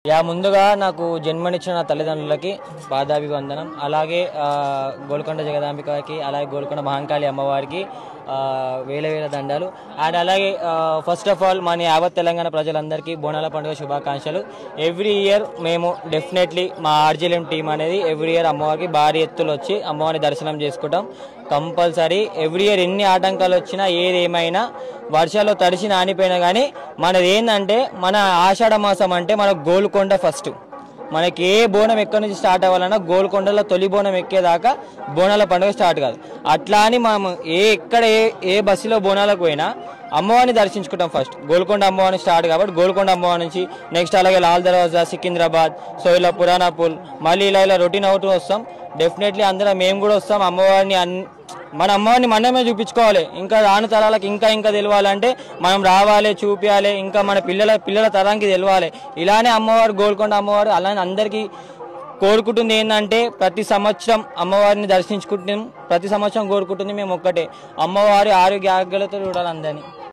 ముందుగా నాకు జన్మనిచ్చిన నా తల్లిదండ్రులకి పాదాభివందనం. అలాగే గోల్కొండ జగదాంబికకి, అలాగే గోల్కొండ మహంకాళి అమ్మవారికి వేల వేల దండాలు. అండ్ అలాగే ఫస్ట్ ఆఫ్ ఆల్ మన యావత్ తెలంగాణ ప్రజలందరికీ బోనాల పండుగ శుభాకాంక్షలు. ఎవ్రీ ఇయర్ మేము డెఫినెట్లీ మా ఆర్జీఎం టీం అనేది ఎవ్రీ ఇయర్ అమ్మవారికి భారీ ఎత్తులు వచ్చి అమ్మవారిని దర్శనం చేసుకుంటాం కంపల్సరీ. ఎవ్రీ ఇయర్ ఎన్ని ఆటంకాలు వచ్చినా ఏదేమైనా వర్షాల్లో తడిసి నానిపోయినా కానీ మనది ఏంటంటే మన ఆషాఢ మాసం అంటే మన గోల్కొండ ఫస్ట్. మనకి ఏ బోనం ఎక్కడి నుంచి స్టార్ట్ అవ్వాలన్నా గోల్కొండలో తొలి బోనం ఎక్కేదాకా బోనాల పండుగ స్టార్ట్ కాదు. అట్లా అని మనం ఎక్కడ ఏ బస్సులో బోనాలకు పోయినా అమ్మవారిని దర్శించుకుంటాం ఫస్ట్. గోల్కొండ అమ్మవారిని స్టార్ట్ కాబట్టి గోల్కొండ అమ్మవారి నుంచి నెక్స్ట్ అలాగే లాల్ దర్వాజా, సికింద్రాబాద్, సో ఇలా పురాణాపూల్, మళ్ళీ ఇలా రొటీన్ అవుతూ వస్తాం. డెఫినెట్లీ అందరం మేము కూడా వస్తాం. అమ్మవారిని మన అమ్మవారిని మనమే చూపించుకోవాలి. ఇంకా రాను తరాలకు ఇంకా తెలియాలంటే మనం రావాలి, చూపించాలి, ఇంకా మన పిల్లల తరానికి తెలియాలి. ఇలానే అమ్మవారు గోల్కొండ అమ్మవారు అలానే అందరికీ కోరుకుంటుంది ఏంటంటే ప్రతి సంవత్సరం అమ్మవారిని దర్శించుకుంటున్నాం. ప్రతి సంవత్సరం కోరుకుంటుంది మేము ఒక్కటే, అమ్మవారి ఆరోగ్యాలతో చూడాలి అందరినీ.